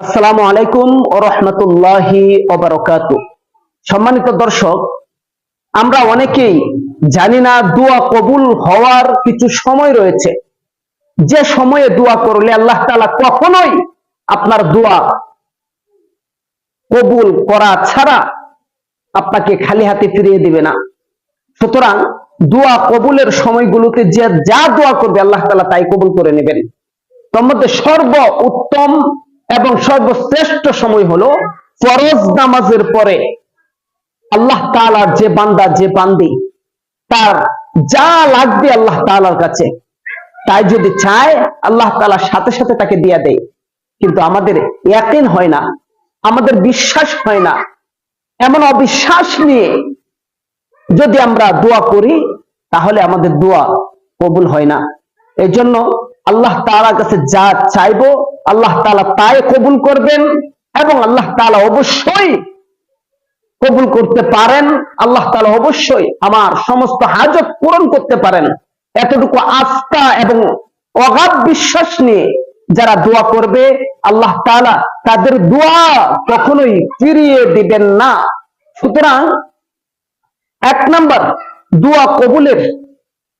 আসসালামু আলাইকুম ওয়া রাহমাতুল্লাহি ওয়া বারাকাতুহু। সম্মানিত দর্শক, আমরা অনেকেই জানি না দোয়া কবুল হওয়ার কিছু সময় রয়েছে, যে সময়ে দোয়া করলে আল্লাহ তাআলা কখনোই আপনার দোয়া কবুল করা ছাড়া আপনাকে খালি হাতে ফিরিয়ে দিবে না। সুতরাং দোয়া কবুলের সময়গুলোতে যে যা দোয়া করবে আল্লাহ তাআলা তাই কবুল করে নেবেন। তার মধ্যে সর্ব উত্তম এবং সর্বশ্রেষ্ঠ সময় হলো ফরজ নামাজের পরে। আল্লাহ তাআলার যে বান্দা যে বান্দি তার যা লাগবে আল্লাহ তাআলার কাছে তাই যদি চায় আল্লাহ তাআলা সাথে সাথে তাকে দিয়ে দেয়। কিন্তু আমাদের ইয়াকিন হয় না, আমাদের বিশ্বাস হয় না। এমন অবিশ্বাস নিয়ে যদি আমরা দোয়া করি তাহলে আমাদের দোয়া কবুল হয় না। এই জন্য আল্লাহ তাআলার কাছে যা চাইবো আল্লাহ তাআলা তাই কবুল করবেন এবং আল্লাহ তাআলা অবশ্যই কবুল করতে পারেন। আল্লাহ তাআলা অবশ্যই আমার সমস্ত হাজত পূরণ করতে পারেন। এতটুকু আস্থা এবং অগাধ বিশ্বাস নিয়ে যারা দোয়া করবে আল্লাহ তাআলা তাদের দোয়া কখনোই ফিরিয়ে দিবেন না। সুতরাং এক নাম্বার, দোয়া কবুলের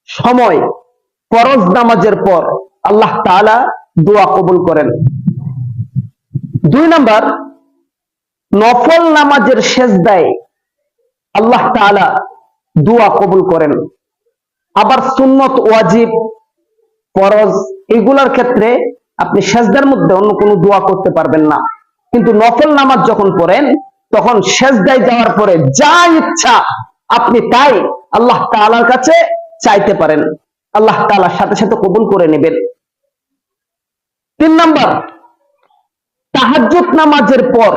সময় ফরজ নামাজের পর আল্লাহ তাআলা দোয়া কবুল করেন। দুই নাম্বার, নফল নামাজের সেজদায় আল্লাহ তাআলা দোয়া কবুল করেন। আবার সুন্নত, ওয়াজিব, ফরজ এগুলার ক্ষেত্রে আপনি সেজদার মধ্যে অন্য কোনো দোয়া করতে পারবেন না। কিন্তু নফল নামাজ যখন পড়েন তখন সেজদায় যাওয়ার পরে যা ইচ্ছা আপনি তাই আল্লাহ তাআলার কাছে চাইতে পারেন, আল্লাহ তাআলা সাথে সাথে কবুল করে নেবেন। তিন নাম্বার, তাহাজ্জুদ নামাজের পর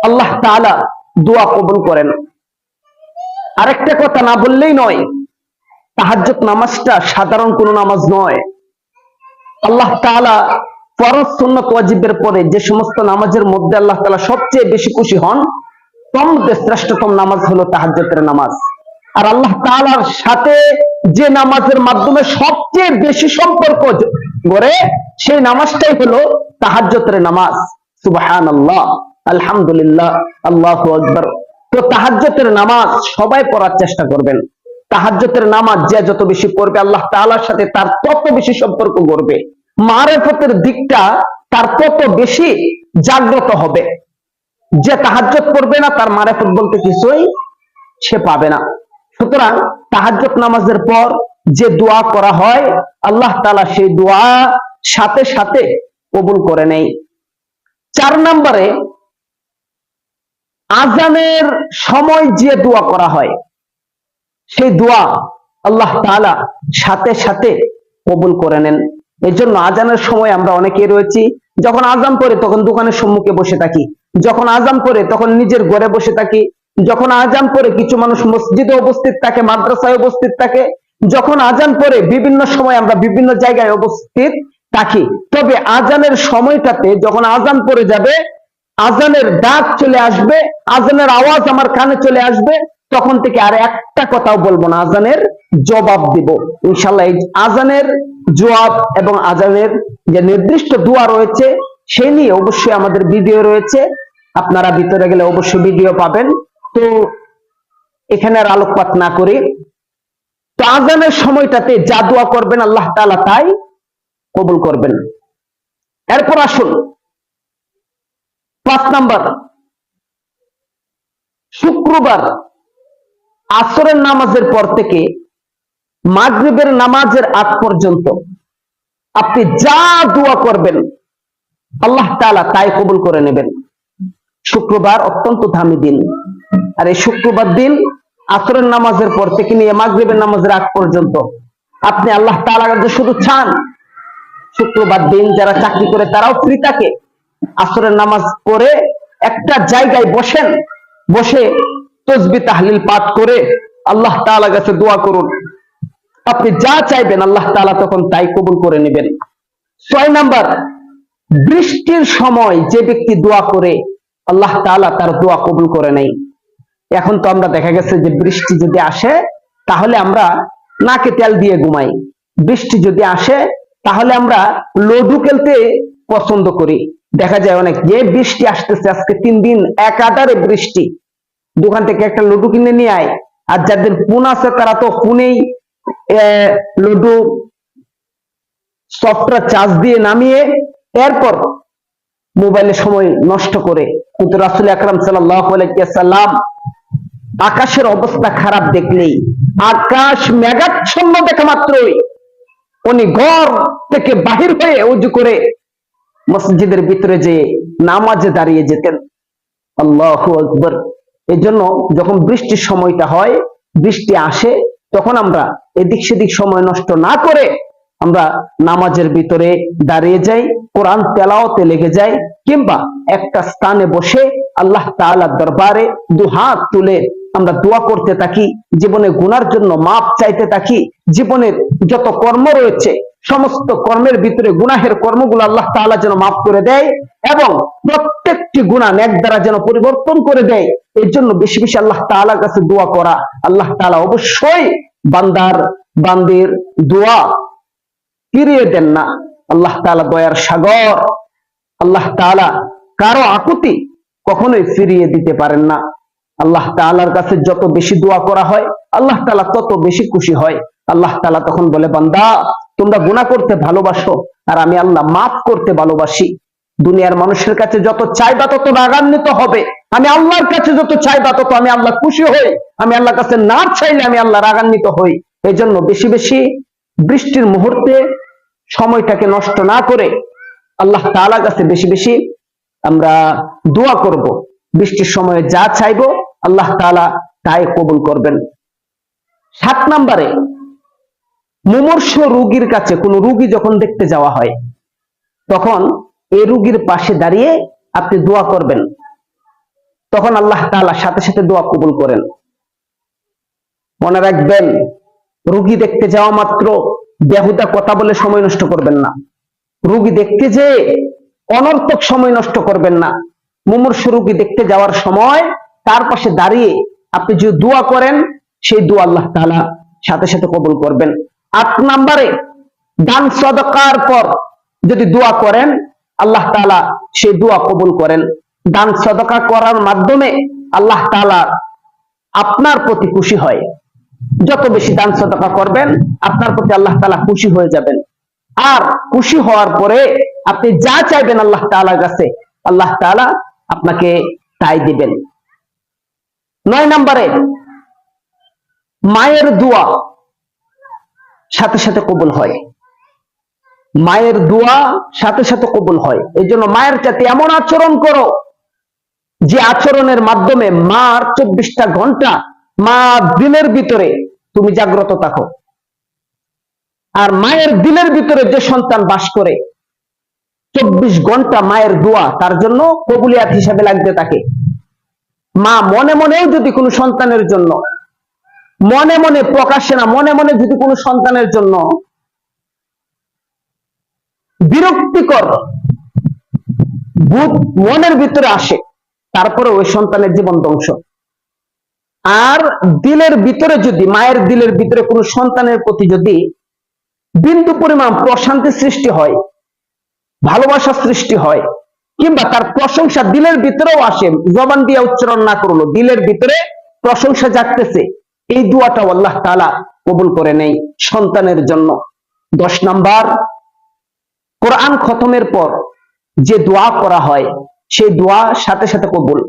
আল্লাহ তাআলা দোয়া কবুল করেন। আরেকটা কথা না বললেই নয়, তাহাজ্জুদ নামাজটা সাধারণ কোনো নামাজ নয়। আল্লাহ তাআলা ফরজ, সুন্নত, ওয়াজিবের পরে যে সমস্ত নামাজের মধ্যে আল্লাহ তাআলা সবচেয়ে বেশি খুশি হন তার মধ্যে শ্রেষ্ঠতম নামাজ হলো তাহাজ্জুদের নামাজ। আর আল্লাহ তাআলার সাথে যে নামাজের মাধ্যমে সবচেয়ে বেশি সম্পর্ক গড়ে সেই নামাজটাই হলো তাহাজ্জুদের নামাজ। সুবহানাল্লাহ, আলহামদুলিল্লাহ, আল্লাহু আকবার। তো তাহাজ্জুদের নামাজ সবাই পড়ার চেষ্টা করবেন। তাহাজ্জুদের নামাজ যে যত বেশি পড়বে আল্লাহ তাআলার সাথে তার তত বেশি সম্পর্ক গড়বে, মারিফতের দিকটা তার তত বেশি জাগ্রত হবে। যে তাহাজ্জুদ পড়বে না তার মারিফত বলতে কিছুই সে পাবে না। সুতরাং তাহাজ্জুদ নামাজের পর যে দোয়া করা হয় আল্লাহ তাআলা সেই দোয়া সাথে সাথে কবুল করে নেয়। চার নম্বরে, আজানের সময় যে দোয়া করা হয় সেই দোয়া আল্লাহ তাআলা সাথে সাথে কবুল করে নেন। এই জন্য আজানের সময় আমরা অনেকেই রয়েছি, যখন আজান পড়ে তখন দোকানের সম্মুখে বসে থাকি, যখন আজান পড়ে তখন নিজের ঘরে বসে থাকি, যখন আজান পড়ে কিছু মানুষ মসজিদে উপস্থিত থাকে, মাদ্রাসায় উপস্থিত থাকে, যখন আজান পড়ে বিভিন্ন সময় আমরা বিভিন্ন জায়গায় উপস্থিত থাকি। তবে আজানের সময়টাতে যখন আজান পড়ে যাবে, আজানের ডাক চলে আসবে, আজানের আওয়াজ আমার কানে চলে আসবে, তখন থেকে আর একটা কথাও বলবো না, আজানের জবাব দিব ইনশাআল্লাহ। এই আজানের জবাব এবং আজানের যে নির্দিষ্ট দোয়া রয়েছে সেই নিয়ে অবশ্যই আমাদের ভিডিও রয়েছে, আপনারা ভিতরে গেলে অবশ্যই ভিডিও পাবেন। তো এখানে আর আলোকপাত না করি, তো আজানের সময়টাতে যা দোয়া করবেন আল্লাহ তাআলা তাই কবুল করবেন। এরপর আসুন 5 নাম্বার, শুক্রবার আসরের নামাজের পর থেকে মাগরিবের নামাজের আগ পর্যন্ত আপনি যা দোয়া করবেন আল্লাহ তাআলা তাই কবুল করে নেবেন। শুক্রবার অত্যন্ত দামি দিন, আর এই শুক্রবার দিন আসরের নামাজের পর থেকে নিয়ে মাগরিবের নামাজের আগ পর্যন্ত আপনি আল্লাহ তাআলার কাছে শুধু চান। শুক্রবার দিন যারা চাকরি করে তারাও ফ্রি থাকে, আসরের নামাজ পড়ে একটা জায়গায় বসেন, বসে তাসবিহ তাহলিল পাঠ করে আল্লাহ তাআলার কাছে দোয়া করুন। আপনি যা চাইবেন আল্লাহ তাআলা তখন তাই কবুল করে নেবেন। 6 নাম্বার, বৃষ্টির সময় যে ব্যক্তি দোয়া করে আল্লাহ তাআলা তার দোয়া কবুল করে নেয়। এখন তো আমরা দেখা গেছে যে বৃষ্টি যদি আসে তাহলে আমরা নাকে তেল দিয়ে ঘুমাই, বৃষ্টি যদি আসে তাহলে আমরা লুডো খেলতে পছন্দ করি, দেখা যায় অনেক যে বৃষ্টি আসতেছে, আজকে 3 দিন একাধারে বৃষ্টি, দোকান থেকে একটা লডু কিনে নিয়ে আয়। আর যাদের ফোন আছে তারা তো ফোনেই লডু সফটওয়্যার চার্জ দিয়ে নামিয়ে এরপর মোবাইলে সময় নষ্ট করে। কিন্তু রাসূল আকরাম সাল্লাল্লাহু আলাইহি ওয়াসাল্লাম আকাশের অবস্থা খারাপ দেখলেই, আকাশ মেঘাচ্ছন্ন দেখা মাত্রই উনি ঘর থেকে বাহির হয়ে ওযু করে মসজিদের ভিতরে যে নামাজে দাঁড়িয়ে যেতেন। আল্লাহু আকবার। এই জন্য যখন বৃষ্টির সময়টা হয়, বৃষ্টি আসে, তখন আমরা এদিক সেদিক সময় নষ্ট না করে আমরা নামাজের ভিতরে দাঁড়িয়ে যাই, কোরআন তেলাওয়াতে লেগে যাই, কিংবা একটা স্থানে বসে আল্লাহ তাআলার দরবারে দুহাত তুলে আমরা দোয়া করতে থাকি, জীবনে গুনার জন্য মাপ চাইতে থাকি। জীবনের যত কর্ম রয়েছে সমস্ত কর্মের ভিতরে গুনাহের কর্মগুলো আল্লাহ তাআলা যেন মাফ করে দেয় এবং প্রত্যেকটি গুনাহ নেক দ্বারা যেন পরিবর্তন করে দেয়। এর জন্য বেশি বেশি আল্লাহ তাআলার কাছে দোয়া করা। আল্লাহ তাআলা অবশ্যই বান্দার দোয়া ফিরিয়ে দেন না। আল্লাহ তাআলা দয়ার সাগর, আল্লাহ তাআলা কারো আকুতি কখনোই ফিরিয়ে দিতে পারেন না। আল্লাহ তাআলার কাছে যত বেশি দোয়া করা হয় আল্লাহ তাআলা তত বেশি খুশি হয়। আল্লাহ তাআলা তখন বলে, বান্দা তোমরা গুনাহ করতে ভালোবাসো আর আমি আল্লাহ মাফ করতে ভালোবাসি। দুনিয়ার মানুষের কাছে যত চাইবা তত রাগান্বিত হবে, আমি আল্লাহর কাছে যত চাইবা তত আমি আল্লাহ খুশি হই। আমি আল্লাহর কাছে না চাইলে আমি আল্লাহ রাগান্বিত হই। এই জন্য বেশি বেশি বৃষ্টির মুহূর্তে সময়টাকে নষ্ট না করে আল্লাহ তাআলার কাছে বেশি বেশি আমরা দোয়া করব। বৃষ্টির সময়ে যা চাইবো আল্লাহ তাআলা তাই কবুল করবেন। 7 নম্বরে, মুমূর্ষ রোগীর কাছে কোন রোগী যখন দেখতে যাওয়া হয় তখন এই রোগীর পাশে দাঁড়িয়ে আপনি দোয়া করবেন, তখন আল্লাহ তাআলা সাথে সাথে দোয়া কবুল করেন। মনে রাখবেন, রোগী দেখতে যাওয়া মাত্র বেহুদা কথা বলে সময় নষ্ট করবেন না। রোগী দেখতে যেয়ে অনর্থক সময় নষ্ট করবেন না। মুমূর্ষ রোগী দেখতে যাওয়ার সময় তার পাশে দাঁড়িয়ে আপনি যে দোয়া করেন সেই দোয়া আল্লাহ তাআলা সাথে সাথে কবুল করবেন। 8 নম্বরে, দান সদকার পর যদি দোয়া করেন আল্লাহ তাআলা সেই দোয়া কবুল করেন। দান সদকা করার মাধ্যমে আল্লাহ তাআলা আপনার প্রতি খুশি হয়। যত বেশি দান সদকা করবেন আপনার প্রতি আল্লাহ তাআলা খুশি হয়ে যাবেন। আর খুশি হওয়ার পরে আপনি যা চাইবেন আল্লাহ তাআলার কাছে আল্লাহ তাআলা আপনাকে তাই দিবেন। 9 নম্বরে, মায়ের দোয়া সাথে সাথে কবুল হয়। মায়ের দোয়া সাথে সাথে কবুল হয়। এই জন্য মায়ের সাথে এমন আচরণ করো যে আচরণের মাধ্যমে মার 24টা ঘন্টা মা দিলের ভিতরে তুমি জাগ্রত থাকো। আর মায়ের দিলের ভিতরে যে সন্তান বাস করে 24 ঘন্টা মায়ের দোয়া তার জন্য কবুলিয়াত হিসাবে লাগতে থাকে। মা মনে মনেও যদি কোনো সন্তানের জন্য, মনে মনে প্রকাশ্যে না, মনে মনে যদি কোনো সন্তানের জন্য বিরক্তিকর বোধ মনের ভিতরে আসে, তারপরে ওই সন্তানের জীবন ধ্বংস। আর দিলের ভিতরে যদি, মায়ের দিলের ভিতরে কোনো সন্তানের প্রতি যদি বিন্দু পরিমাণ প্রশান্তি সৃষ্টি হয়, ভালোবাসা সৃষ্টি হয়, কিংবা তার প্রশংসা দিলের ভিতরেও আসে, জবান দিয়ে উচ্চারণ না করলো দিলের ভিতরে প্রশংসা জাগতেছে, এই দোয়াটাও আল্লাহ তাআলা কবুল করে নেই সন্তানের জন্য। 10 নাম্বার, কোরআন খতমের পর যে দোয়া করা হয় সেই দোয়া সাথে সাথে কবুল।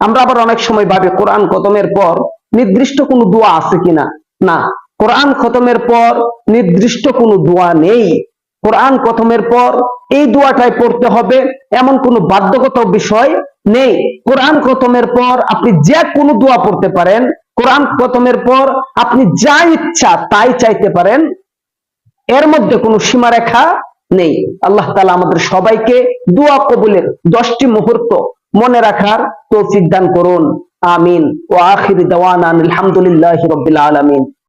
আমরা আবার অনেক সময় ভাবি কোরআন খতমের পর নির্দিষ্ট কোনো দোয়া আছে কিনা। না, কোরআন খতমের পর নির্দিষ্ট কোনো দোয়া নেই। কোরআন খতমের পর এই দোয়াটাই পড়তে হবে এমন কোনো বাধ্যগত বিষয় নেই। কোরআন খতমের পর আপনি যে কোনো দোয়া পড়তে পারেন। কোরআন খতমের পর আপনি যা ইচ্ছা তাই চাইতে পারেন, এর মধ্যে কোনো সীমারেখা নেই। আল্লাহ তাআলা আমাদের সবাইকে দোয়া কবুলের 10টি মুহূর্ত মনে রাখার তৌফিক দান করুন। আমিন। ওয়া আখির দাওয়ানা আলহামদুলিল্লাহি রাব্বিল আলামিন।